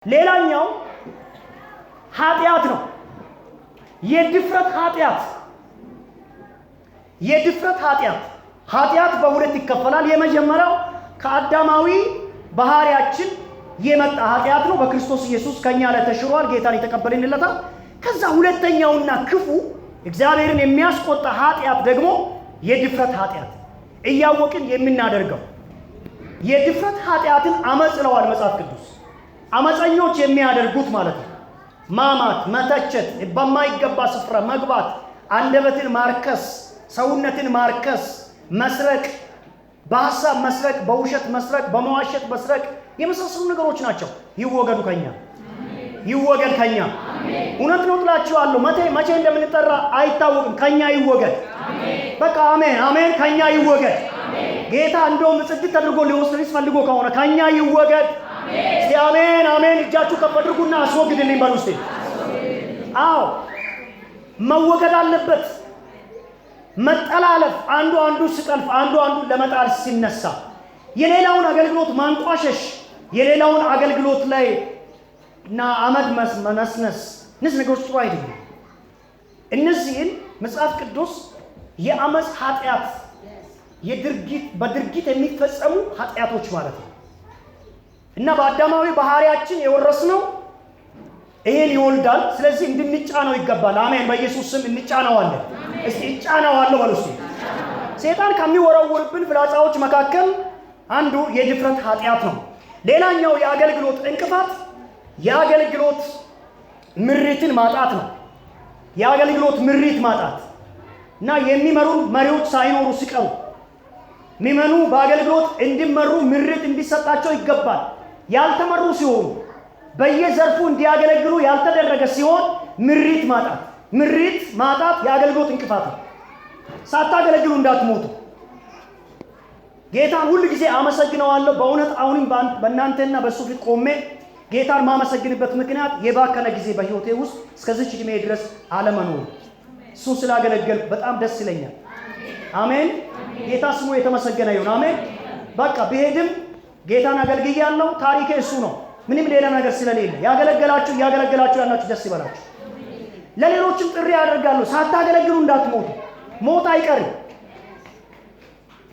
ሌላኛው ኃጢአት ነው። የድፍረት ኃጢአት ኃጢአት በሁለት ይከፈላል። የመጀመሪያው ከአዳማዊ ባህሪያችን የመጣ ኃጢአት ነው። በክርስቶስ ኢየሱስ ከኛ ላይ ተሽሯል። ጌታን የተቀበልንለታል። ከዛ ሁለተኛውና ክፉ እግዚአብሔርን የሚያስቆጣ ኃጢአት ደግሞ የድፍረት ኃጢአት እያወቅን የምናደርገው የድፍረት ኃጢአትን አመጽ ለዋል መጽሐፍ ቅዱስ። አመፀኞች የሚያደርጉት ማለት ነው። ማማት፣ መተቸት፣ በማይገባ ስፍራ መግባት፣ አንደበትን ማርከስ፣ ሰውነትን ማርከስ፣ መስረቅ፣ በሐሳብ መስረቅ፣ በውሸት መስረቅ፣ በመዋሸት መስረቅ የመሳሰሉ ነገሮች ናቸው። ይወገዱ ከኛ ይወገድ ከኛ። እውነት ነው ጥላችኋለሁ። መቼ እንደምንጠራ አይታወቅም። ከኛ ይወገድ። በቃ አሜን አሜን። ከኛ ይወገድ። ጌታ እንደውም ጽድት አድርጎ ሊወስድስ ፈልጎ ከሆነ ከኛ ይወገድ። እስቲ አሜን አሜን። እጃችሁ ከፍ አድርጉና አስወግድልኝ በሉ እስቲ። አዎ መወገድ አለበት። መጠላለፍ፣ አንዱ ሲጠልፍ አንዱ ለመጣል ሲነሳ፣ የሌላውን አገልግሎት ማንቋሸሽ፣ የሌላውን አገልግሎት ላይ እና አመድ መነስነስ፣ እነዚህ ነገሮች ጥሩ አይደሉም። እነዚህን መጽሐፍ ቅዱስ የአመፅ ኃጢአት በድርጊት የሚፈጸሙ ኃጢአቶች ማለት ነው እና በአዳማዊ ባህሪያችን የወረስነው ይሄን ይወልዳል። ስለዚህ እንድንጫነው ይገባል። አሜን። በኢየሱስ ስም እንጫነዋለን። እስቲ እጫነዋለሁ በሉ እስቲ። ሰይጣን ከሚወረውርብን ፍላጻዎች መካከል አንዱ የድፍረት ኃጢአት ነው። ሌላኛው የአገልግሎት እንቅፋት የአገልግሎት ምሪትን ማጣት ነው። የአገልግሎት ምሪት ማጣት እና የሚመሩን መሪዎች ሳይኖሩ ሲቀሩ ሚመኑ በአገልግሎት እንዲመሩ ምሪት እንዲሰጣቸው ይገባል። ያልተመሩ ሲሆኑ በየዘርፉ እንዲያገለግሉ ያልተደረገ ሲሆን ምሪት ማጣት የአገልግሎት እንቅፋት ነው። ሳታገለግሉ እንዳትሞቱ። ጌታን ሁሉ ጊዜ አመሰግነዋለሁ። በእውነት አሁንም በእናንተና በእሱ ፊት ቆሜ ጌታን ማመሰግንበት ምክንያት የባከነ ጊዜ በህይወቴ ውስጥ እስከዚች ዕድሜ ድረስ አለመኖሩ፣ እሱን ስላገለገልኩ በጣም ደስ ይለኛል። አሜን። ጌታ ስሙ የተመሰገነ ይሁን። አሜን። በቃ ብሄድም ጌታን አገልግያለሁ። ታሪኬ እሱ ነው። ምንም ሌላ ነገር ስለሌለ እያገለገላችሁ ያላችሁ ደስ ይበላችሁ። ለሌሎችም ጥሪ ያደርጋለሁ። ሳታገለግሉ እንዳትሞቱ። ሞት አይቀርም።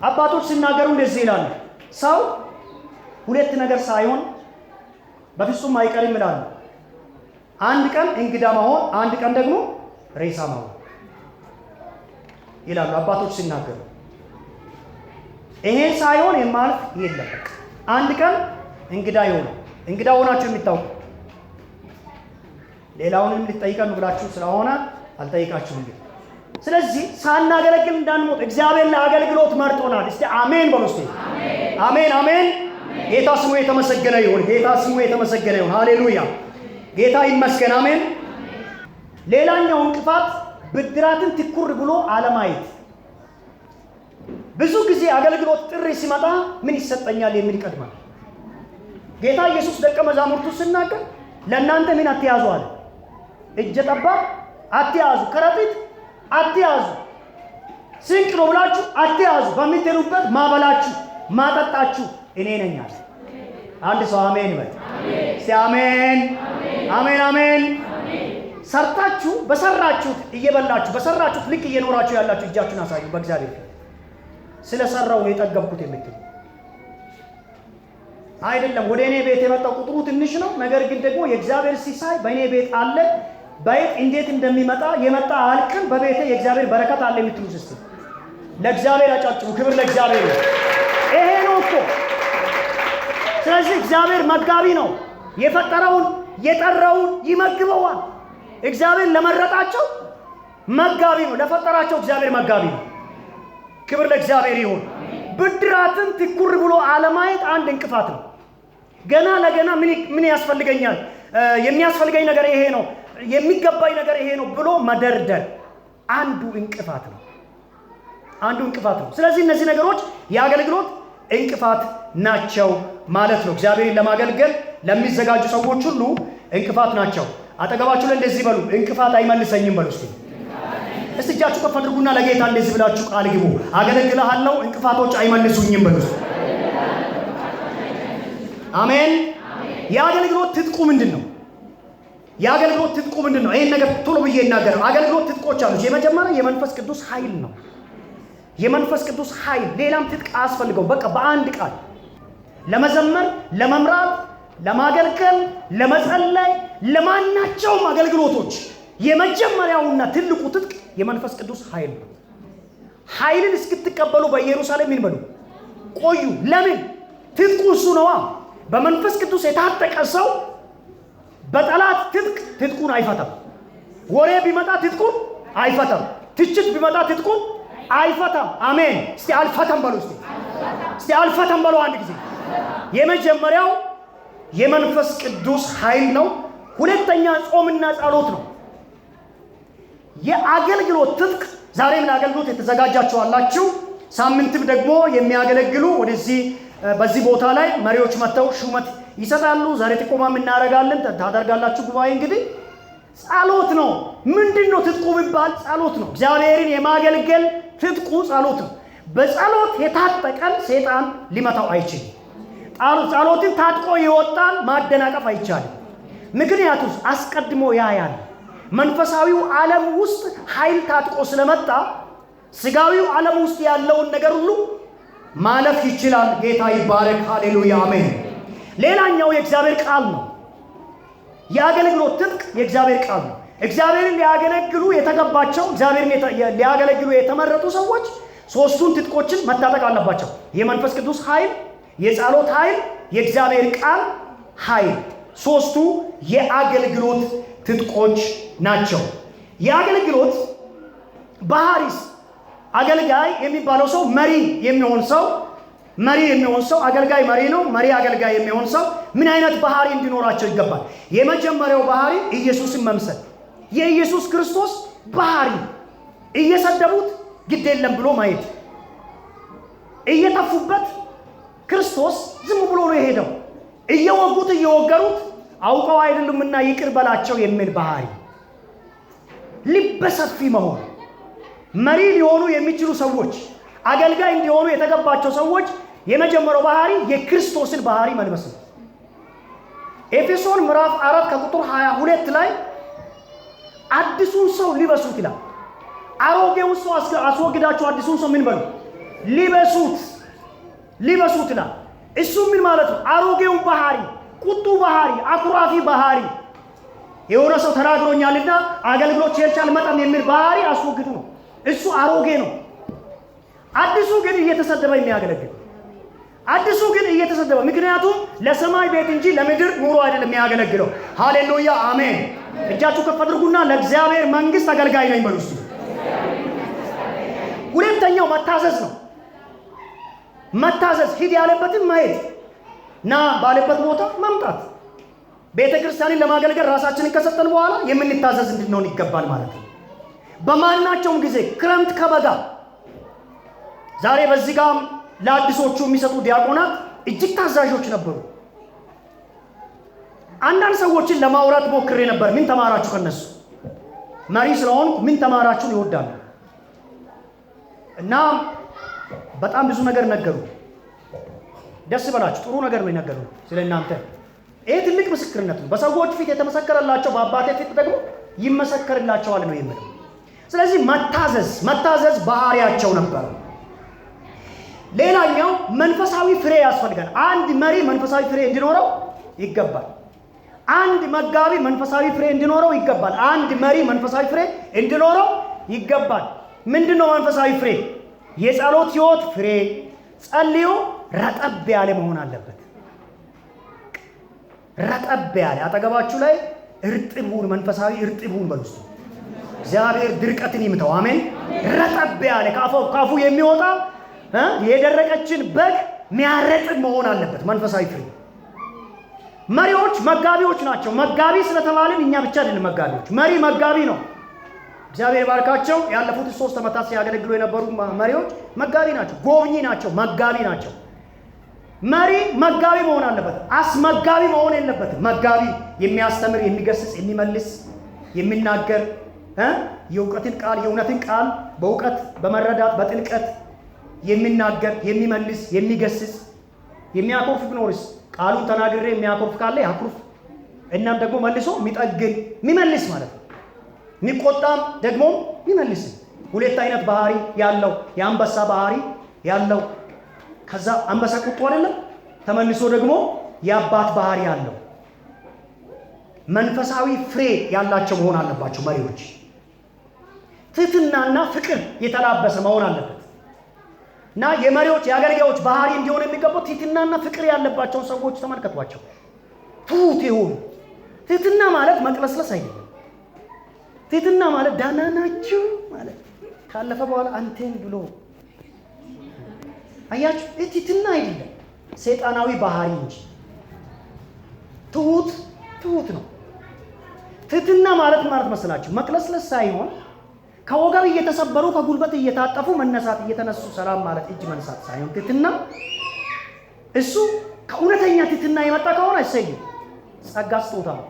አባቶች ሲናገሩ እንደዚህ ይላሉ። ሰው ሁለት ነገር ሳይሆን በፍጹም አይቀርም ይላሉ። አንድ ቀን እንግዳ መሆን፣ አንድ ቀን ደግሞ ሬሳ መሆን ይላሉ አባቶች ሲናገሩ። ይሄን ሳይሆን የማልፍ የለም። አንድ ቀን እንግዳ ሆናችሁ የሚታወቁ ሌላውንም ልትጠይቀን ብላችሁ ስለሆነ አልጠይቃችሁም። እንግዲህ ስለዚህ ሳናገለግል እንዳንሞት እግዚአብሔር ለአገልግሎት መርጦናል። እስቲ አሜን በሉ እስቲ። አሜን አሜን። ጌታ ስሙ የተመሰገነ ይሁን። ሃሌሉያ። ጌታ ይመስገን። አሜን። ሌላኛው እንቅፋት ብድራትን ትኩር ብሎ አለማየት። ብዙ ጊዜ አገልግሎት ጥሪ ሲመጣ ምን ይሰጠኛል የሚል ይቀድማል። ጌታ ኢየሱስ ደቀ መዛሙርቱ ሲናገር ለእናንተ ምን አትያዙ አለ። እጀ ጠባብ አትያዙ፣ ከረጢት አትያዙ፣ ስንቅ ነው ብላችሁ አትያዙ። በምትሄዱበት ማበላችሁ ማጠጣችሁ እኔ ነኝ አለ። አንድ ሰው አሜን በል እስቲ። አሜን አሜን አሜን። ሰርታችሁ በሰራችሁት እየበላችሁ በሰራችሁት ልክ እየኖራችሁ ያላችሁ እጃችሁን አሳዩ። በእግዚአብሔር ስለሰራው ነው የጠገብኩት የምትሉ አይደለም። ወደ እኔ ቤት የመጣው ቁጥሩ ትንሽ ነው፣ ነገር ግን ደግሞ የእግዚአብሔር ሲሳይ በእኔ ቤት አለ። በየት እንዴት እንደሚመጣ የመጣ አልቅም። በቤቴ የእግዚአብሔር በረከት አለ የምትሉ እስቲ ለእግዚአብሔር አጫጭሩ። ክብር ለእግዚአብሔር ነው። ይሄ ነው እኮ። ስለዚህ እግዚአብሔር መጋቢ ነው። የፈጠረውን የጠራውን ይመግበዋል። እግዚአብሔር ለመረጣቸው መጋቢ ነው። ለፈጠራቸው እግዚአብሔር መጋቢ ነው። ክብር ለእግዚአብሔር ይሁን። ብድራትን ትኩር ብሎ አለማየት አንድ እንቅፋት ነው። ገና ለገና ምን ያስፈልገኛል፣ የሚያስፈልገኝ ነገር ይሄ ነው፣ የሚገባኝ ነገር ይሄ ነው ብሎ መደርደር አንዱ እንቅፋት ነው። ስለዚህ እነዚህ ነገሮች የአገልግሎት እንቅፋት ናቸው ማለት ነው። እግዚአብሔርን ለማገልገል ለሚዘጋጁ ሰዎች ሁሉ እንቅፋት ናቸው። አጠገባችሁ ላይ እንደዚህ በሉ፣ እንቅፋት አይመልሰኝም በሉ እስቲ። እጃችሁ ከፍ አድርጉና ለጌታ እንደዚህ ብላችሁ ቃል ግቡ። አገለግልሃለሁ፣ እንቅፋቶች አይመልሱኝም በሉ። አሜን። የአገልግሎት ትጥቁ ምንድነው? የአገልግሎት ትጥቁ ምንድነው? ይሄን ነገር ቶሎ ብዬ እናገራለሁ። አገልግሎት ትጥቆች አሉ። የመጀመሪያ የመንፈስ ቅዱስ ኃይል ነው። የመንፈስ ቅዱስ ኃይል ሌላም ትጥቅ አያስፈልገውም። በቃ በአንድ ቃል ለመዘመር፣ ለመምራት፣ ለማገልገል፣ ለመጸለይ፣ ለማናቸውም አገልግሎቶች የመጀመሪያውና ትልቁ ትጥቅ የመንፈስ ቅዱስ ኃይል ነው። ኃይልን እስክትቀበሉ በኢየሩሳሌም ምን በሉ ቆዩ። ለምን? ትጥቁ እሱ ነዋ። በመንፈስ ቅዱስ የታጠቀ ሰው በጠላት ትጥቁን አይፈታም። ወሬ ቢመጣ ትጥቁን አይፈታም። ትችት ቢመጣ ትጥቁን አይፈታም። አሜን። እስቲ አልፈታም በሉ። እስቲ አልፈታም በሉ አንድ ጊዜ። የመጀመሪያው የመንፈስ ቅዱስ ኃይል ነው። ሁለተኛ ጾምና ጸሎት ነው። የአገልግሎት ትጥቅ ዛሬ ምን አገልግሎት የተዘጋጃችሁ አላችሁ። ሳምንትም ደግሞ የሚያገለግሉ ወደዚህ በዚህ ቦታ ላይ መሪዎች መተው ሹመት ይሰጣሉ። ዛሬ ጥቆማም እናደርጋለን። ታደርጋላችሁ። ጉባኤ እንግዲህ ጸሎት ነው። ምንድነው ትጥቁ ቢባል ጸሎት ነው። እግዚአብሔርን የማገልገል ትጥቁ ጸሎት ነው። በጸሎት የታጠቀን ሰይጣን ሊመታው አይችልም። ጸሎትን ታጥቆ ይወጣል፣ ማደናቀፍ አይቻልም። ምክንያቱም አስቀድሞ ያያል። መንፈሳዊው ዓለም ውስጥ ኃይል ታጥቆ ስለመጣ ስጋዊው ዓለም ውስጥ ያለውን ነገር ሁሉ ማለፍ ይችላል። ጌታ ይባረክ። ሃሌሉያ አሜን። ሌላኛው የእግዚአብሔር ቃል ነው። የአገልግሎት ትጥቅ የእግዚአብሔር ቃል ነው። እግዚአብሔርን ሊያገለግሉ የተገባቸው እግዚአብሔርን ሊያገለግሉ የተመረጡ ሰዎች ሶስቱን ትጥቆችን መታጠቅ አለባቸው። የመንፈስ ቅዱስ ኃይል፣ የጸሎት ኃይል፣ የእግዚአብሔር ቃል ኃይል። ሶስቱ የአገልግሎት ትጥቆች ናቸው። የአገልግሎት ባህሪስ አገልጋይ የሚባለው ሰው መሪ የሚሆን ሰው አገልጋይ መሪ ነው። መሪ አገልጋይ የሚሆን ሰው ምን አይነት ባህሪ እንዲኖራቸው ይገባል? የመጀመሪያው ባህሪ ኢየሱስን መምሰል። የኢየሱስ ክርስቶስ ባህሪ እየሰደቡት ግድ የለም ብሎ ማየት፣ እየተፉበት ክርስቶስ ዝም ብሎ ነው የሄደው። እየወጉት እየወገሩት አውቀው አይደሉምና ይቅር በላቸው የሚል ባህሪ፣ ልበ ሰፊ መሆን። መሪ ሊሆኑ የሚችሉ ሰዎች፣ አገልጋይ እንዲሆኑ የተገባቸው ሰዎች የመጀመሪያው ባህሪ የክርስቶስን ባህሪ መልበስ ነው። ኤፌሶን ምዕራፍ 4 ከቁጥር 22 ላይ አዲሱን ሰው ሊበሱት ይላል። አሮጌውን ሰው አስወግዳችሁ አዲሱን ሰው ምን በሉ ሊበሱት ይላል። እሱ ምን ማለት ነው? አሮጌውን ባህሪ፣ ቁጡ ባህሪ፣ አኩራፊ ባህሪ፣ የሆነ ሰው ተናግሮኛልና አገልግሎት ቸርች አልመጣም የሚል ባህሪ አስወግዱ ነው። እሱ አሮጌ ነው። አዲሱ ግን እየተሰደበ የሚያገለግል፣ አዲሱ ግን እየተሰደበ፣ ምክንያቱም ለሰማይ ቤት እንጂ ለምድር ኑሮ አይደለም የሚያገለግለው። ሃሌሉያ አሜን። እጃችሁ ከፍ አድርጉና ለእግዚአብሔር መንግስት አገልጋይ ነኝ በሉ። ሁለተኛው መታዘዝ ነው። መታዘዝ፣ ሂድ ያለበትን ማየት፣ ና ባለበት ቦታ መምጣት። ቤተ ክርስቲያንን ለማገልገል ራሳችንን ከሰጠን በኋላ የምንታዘዝ እንድንሆን ይገባል ማለት ነው። በማናቸውም ጊዜ ክረምት ከበጋ፣ ዛሬ በዚህ ጋር ለአዲሶቹ የሚሰጡ ዲያቆናት እጅግ ታዛዦች ነበሩ። አንዳንድ ሰዎችን ለማውራት ሞክሬ ነበር። ምን ተማራችሁ ከነሱ? መሪ ስለሆን ምን ተማራችሁን ይወዳሉ እና በጣም ብዙ ነገር ነገሩ። ደስ ይበላችሁ፣ ጥሩ ነገር ነው የነገሩ ስለ እናንተ። ይሄ ትልቅ ምስክርነት ነው። በሰዎች ፊት የተመሰከረላቸው በአባቴ ፊት ደግሞ ይመሰከርላቸዋል ነው የሚለው። ስለዚህ መታዘዝ ባህሪያቸው ነበር። ሌላኛው መንፈሳዊ ፍሬ ያስፈልጋል። አንድ መሪ መንፈሳዊ ፍሬ እንዲኖረው ይገባል። አንድ መጋቢ መንፈሳዊ ፍሬ እንዲኖረው ይገባል። አንድ መሪ መንፈሳዊ ፍሬ እንዲኖረው ይገባል። ምንድነው መንፈሳዊ ፍሬ? የጸሎት ሕይወት ፍሬ። ጸልዮ ረጠብ ያለ መሆን አለበት። ረጠብ ያለ አጠገባችሁ ላይ እርጥቡን መንፈሳዊ እርጥቡን በሉስ። እግዚአብሔር ድርቀትን ይምታው። አሜን። ረጠብ ያለ ካፉ የሚወጣ የደረቀችን በግ ሚያረጥብ መሆን አለበት መንፈሳዊ ፍሬ። መሪዎች መጋቢዎች ናቸው። መጋቢ ስለተባልን እኛ ብቻ አይደለም መጋቢዎች። መሪ መጋቢ ነው። እግዚአብሔር ባርካቸው። ያለፉት 3 ዓመታት ሲያገለግሉ የነበሩ መሪዎች መጋቢ ናቸው፣ ጎብኚ ናቸው፣ መጋቢ ናቸው። መሪ መጋቢ መሆን አለበት፣ አስመጋቢ መሆን የለበትም። መጋቢ የሚያስተምር፣ የሚገስጽ፣ የሚመልስ፣ የሚናገር የእውቀትን ቃል የእውነትን ቃል በእውቀት በመረዳት በጥልቀት የሚናገር፣ የሚመልስ፣ የሚገስጽ። የሚያኮርፍ ቢኖርስ ቃሉን ተናግሬ የሚያኮርፍ ካለ ያኩርፍ። እናም ደግሞ መልሶ የሚጠግን የሚመልስ ማለት ነው። የሚቆጣም ደግሞ የሚመልስ። ሁለት አይነት ባህሪ ያለው የአንበሳ ባህሪ ያለው፣ ከዛ አንበሳ ቁጡ አይደለም፣ ተመልሶ ደግሞ የአባት ባህሪ ያለው። መንፈሳዊ ፍሬ ያላቸው መሆን አለባቸው መሪዎች። ትህትናና ፍቅር የተላበሰ መሆን አለበት እና የመሪዎች የአገልጋዮች ባህሪ እንዲሆን የሚገባው ትህትናና ፍቅር ያለባቸውን ሰዎች ተመልከቷቸው። ትሁት ይሁን። ትህትና ማለት መቅለስለስ አይደለም። ትህትና ማለት ዳና ናችሁ ማለት ካለፈ በኋላ አንተን ብሎ አያችሁ፣ ትህትና አይደለም ሰይጣናዊ ባህሪ እንጂ ትሁት ነው። ትህትና ማለት መስላችሁ መቅለስለስ ሳይሆን ከወገብ እየተሰበሩ ከጉልበት እየታጠፉ መነሳት፣ እየተነሱ ሰላም ማለት እጅ መንሳት ሳይሆን ትህትና እሱ ከእውነተኛ ትህትና የመጣ ከሆነ እሰይ ጸጋ ስጦታ ነው።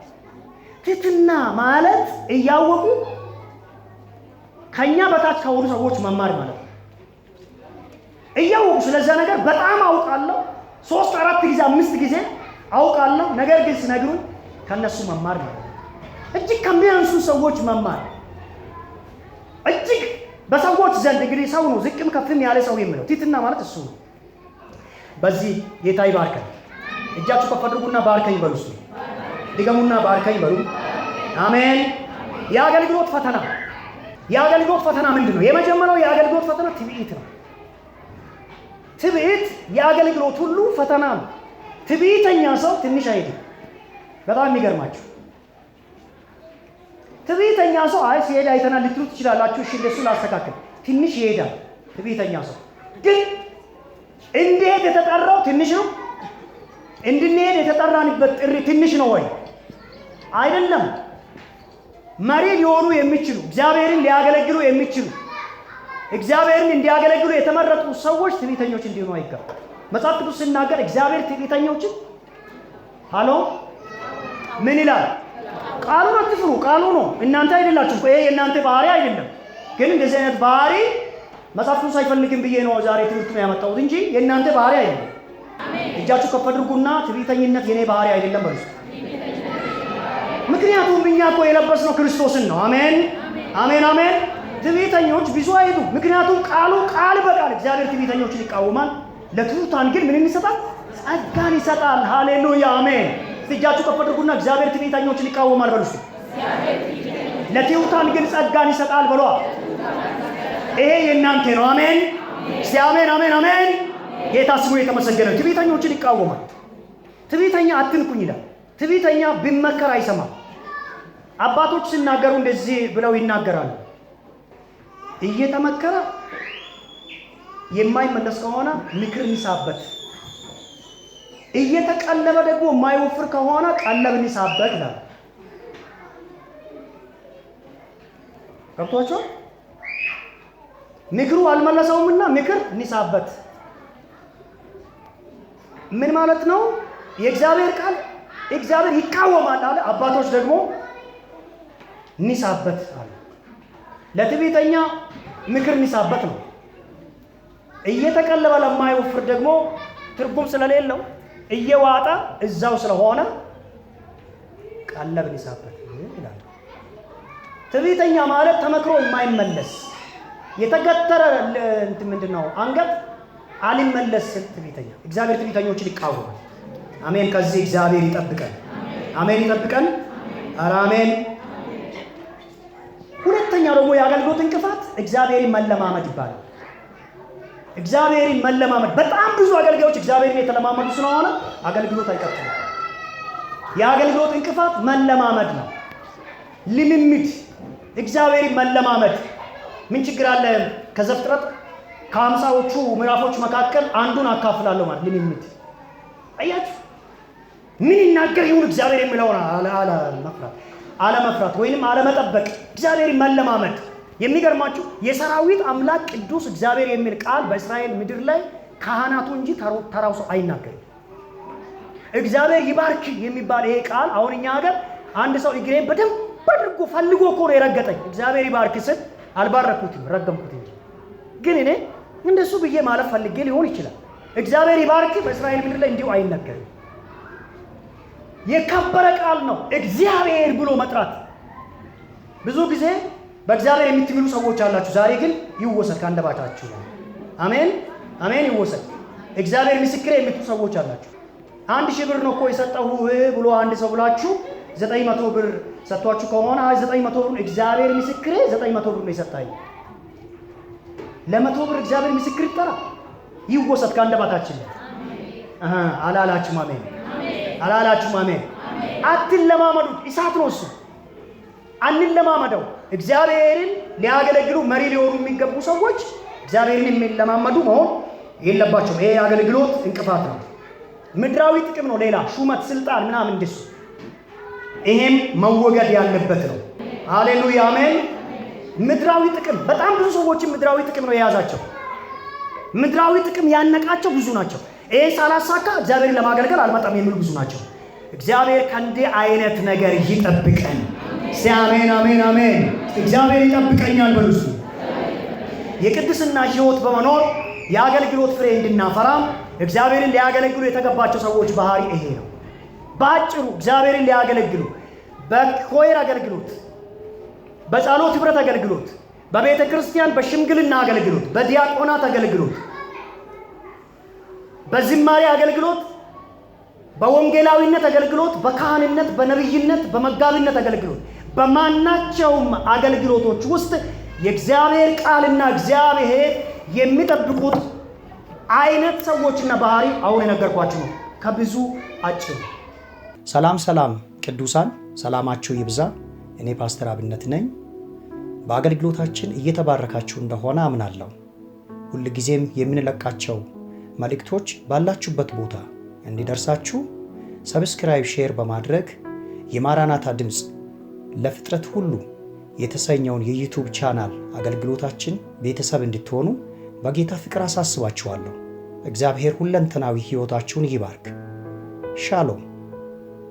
ትህትና ማለት እያወቁ ከኛ በታች ከሆኑ ሰዎች መማር ማለት ነው። እያወቁ ስለዛ ነገር በጣም አውቃለሁ 3 4 ጊዜ 5 ጊዜ አውቃለሁ፣ ነገር ግን ሲነግሩኝ ከነሱ መማር ማለት ነው። እጅግ ከሚያንሱ ሰዎች መማር፣ እጅግ በሰዎች ዘንድ እንግዲህ ሰው ነው ዝቅም ከፍም ያለ ሰው የሚለው ትህትና ማለት እሱ ነው። በዚህ ጌታ ይባርከን። እጃችሁ ከፍ አድርጉና ባርከኝ በሉ። እሱ ድገሙና ባርከኝ በሉ። አሜን። የአገልግሎት ፈተና ምንድን ነው? የመጀመሪያው የአገልግሎት ፈተና ትዕቢት ነው። ትዕቢት የአገልግሎት ሁሉ ፈተና ነው። ትዕቢተኛ ሰው ትንሽ አይሄድም። በጣም የሚገርማችሁ ትዕቢተኛ ሰው አይ ሲሄድ አይተናል ልትሉ ትችላላችሁ። እሺ እንደሱ ላስተካክል፣ ትንሽ ይሄዳል። ትዕቢተኛ ሰው ግን እንዴት የተጠራው ትንሽ ነው። እንድንሄድ የተጠራንበት ጥሪ ትንሽ ነው ወይ? አይደለም። መሪ ሊሆኑ የሚችሉ እግዚአብሔርን ሊያገለግሉ የሚችሉ እግዚአብሔርን እንዲያገለግሉ የተመረጡ ሰዎች ትዕቢተኞች እንዲሆኑ አይገባም። መጽሐፍ ቅዱስ ሲናገር እግዚአብሔር ትዕቢተኞችን ምን ይላል? ቃሉን አትፍሩ። ቃሉ ነው፣ እናንተ አይደላችሁም። ይሄ የእናንተ ባህሪ አይደለም። ግን እንደዚህ አይነት ባህሪ መጽሐፍ ቅዱስ አይፈልግም ብዬ ነው ዛሬ ትምህርቱን ያመጣሁት እንጂ የእናንተ ባህሪ አይደለም። እጃችሁ ከፍ አድርጉና ትዕቢተኝነት የኔ ባህሪ አይደለም በሉ። ምክንያቱም እኛ እኮ የለበስነው ክርስቶስን ነው። አሜን አሜን አሜን። ትዕቢተኞች ብዙ አይሄዱ። ምክንያቱም ቃል በቃል እግዚአብሔር ትዕቢተኞችን ይቃወማል፣ ለትሑታን ግን ምን ይሰጣል? ጸጋን ይሰጣል። ሃሌሉያ አሜን። እጃችሁ ከፍ አድርጉና እግዚአብሔር ትዕቢተኞችን ይቃወማል በሉ። ለትሑታን ግን ጸጋን ይሰጣል በሏ። ይሄ የእናንተ ነው። አሜን አሜን አሜን አሜን። ጌታ ስሙ የተመሰገነ። ትዕቢተኞችን ይቃወማል። ትዕቢተኛ አትንኩኝ ይላል። ትዕቢተኛ ቢመከር አይሰማም። አባቶች ሲናገሩ እንደዚህ ብለው ይናገራሉ። እየተመከረ የማይመለስ ከሆነ ምክር ይሳበት፣ እየተቀለበ ደግሞ የማይወፍር ከሆነ ቀለብ ይሳበት ይላል። ገብቷቸው ምክሩ አልመለሰውምና ምክር ይሳበት ምን ማለት ነው? የእግዚአብሔር ቃል እግዚአብሔር ይቃወማል አለ። አባቶች ደግሞ ንሳበት አለ። ለትዕቢተኛ ምክር ንሳበት ነው። እየተቀለበ ለማይወፍር ደግሞ ትርጉም ስለሌለው እየዋጣ እዛው ስለሆነ ቀለብ ንሳበት ይላል። ትዕቢተኛ ማለት ተመክሮ የማይመለስ የተገተረ ምንድነው አንገት አልመለስ ትዕቢተኛ። እግዚአብሔር ትዕቢተኞችን ይቃወማል። አሜን። ከዚህ እግዚአብሔር ይጠብቀን። አሜን ይጠብቀን። ኧረ አሜን። ሁለተኛው ደግሞ የአገልግሎት እንቅፋት እግዚአብሔርን መለማመድ ይባላል። እግዚአብሔርን መለማመድ። በጣም ብዙ አገልጋዮች እግዚአብሔርን የተለማመዱ ስለሆነ አገልግሎት አይቀጥሉም። የአገልግሎት እንቅፋት መለማመድ ነው። ልምምድ፣ እግዚአብሔርን መለማመድ። ምን ችግር አለ? ከዘፍጥረት ከ50ዎቹ ምዕራፎች መካከል አንዱን አካፍላለሁ ማለት ልምምድ። አያችሁ ምን ይናገር ይሁን እግዚአብሔር የሚለውን አለመፍራት ወይንም አለመጠበቅ፣ እግዚአብሔር መለማመድ። የሚገርማችሁ የሰራዊት አምላክ ቅዱስ እግዚአብሔር የሚል ቃል በእስራኤል ምድር ላይ ካህናቱ እንጂ ተራው ሰው አይናገርም። እግዚአብሔር ይባርክ የሚባል ይሄ ቃል አሁን እኛ ሀገር አንድ ሰው እግሬን በደንብ አድርጎ ፈልጎ እኮ ነው የረገጠኝ። እግዚአብሔር ይባርክ ስል አልባረኩትም፣ ረገምኩት እንጂ። ግን እኔ እንደሱ ብዬ ማለት ፈልጌ ሊሆን ይችላል። እግዚአብሔር ይባርክ በእስራኤል ምድር ላይ እንዲሁ አይነገርም። የከበረ ቃል ነው እግዚአብሔር ብሎ መጥራት። ብዙ ጊዜ በእግዚአብሔር የምትምሉ ሰዎች አላችሁ። ዛሬ ግን ይወሰድ ከአንደበታችሁ። አሜን አሜን። ይወሰድ። እግዚአብሔር ምስክሬ የምትሉ ሰዎች አላችሁ። 1000 ብር ነው እኮ የሰጠሁ ብሎ አንድ ሰው ብላችሁ 900 ብር ሰጥቷችሁ ከሆነ 900 ብር እግዚአብሔር ምስክሬ 900 ብር ነው የሰጣኝ። ለ100 ብር እግዚአብሔር ምስክር ይጠራ። ይወሰድ ከአንደበታችን። አላላችሁም? አሜን አላላችሁም? አሜን። አትለማመዱት። እሳት ነው እሱ። አንለማመደው። እግዚአብሔርን ሊያገለግሉ መሪ ሊሆኑ የሚገቡ ሰዎች እግዚአብሔርን የሚለማመዱ መሆን የለባቸውም። ይሄ አገልግሎት እንቅፋት ነው። ምድራዊ ጥቅም ነው። ሌላ ሹመት፣ ስልጣን ምናምን እንደሱ ይሄም መወገድ ያለበት ነው። ሃሌሉያ አሜን። ምድራዊ ጥቅም በጣም ብዙ ሰዎችን ምድራዊ ጥቅም ነው የያዛቸው። ምድራዊ ጥቅም ያነቃቸው ብዙ ናቸው። ይሄ ሳላሳካ እግዚአብሔርን ለማገልገል አልመጣም የሚሉ ብዙ ናቸው። እግዚአብሔር ከእንዲህ አይነት ነገር ይጠብቀን። አሜን አሜን አሜን። እግዚአብሔር ይጠብቀኛል በሉ። የቅድስና ሕይወት በመኖር የአገልግሎት ፍሬ እንድናፈራ እግዚአብሔርን ሊያገለግሉ የተገባቸው ሰዎች ባህሪ ይሄ ነው። በአጭሩ እግዚአብሔርን ሊያገለግሉ በኮየር አገልግሎት፣ በጸሎት ህብረት አገልግሎት፣ በቤተ ክርስቲያን በሽምግልና አገልግሎት፣ በዲያቆናት አገልግሎት፣ በዝማሬ አገልግሎት፣ በወንጌላዊነት አገልግሎት፣ በካህንነት፣ በነብይነት፣ በመጋቢነት አገልግሎት፣ በማናቸውም አገልግሎቶች ውስጥ የእግዚአብሔር ቃልና እግዚአብሔር የሚጠብቁት አይነት ሰዎችና ባህሪ አሁን የነገርኳችሁ ነው። ከብዙ አጭሩ። ሰላም ሰላም ቅዱሳን፣ ሰላማችሁ ይብዛ። እኔ ፓስተር አብነት ነኝ። በአገልግሎታችን እየተባረካችሁ እንደሆነ አምናለሁ። ሁልጊዜም የምንለቃቸው መልእክቶች ባላችሁበት ቦታ እንዲደርሳችሁ ሰብስክራይብ፣ ሼር በማድረግ የማራናታ ድምፅ ለፍጥረት ሁሉ የተሰኘውን የዩቲዩብ ቻናል አገልግሎታችን ቤተሰብ እንድትሆኑ በጌታ ፍቅር አሳስባችኋለሁ። እግዚአብሔር ሁለንተናዊ ሕይወታችሁን ይባርክ። ሻሎም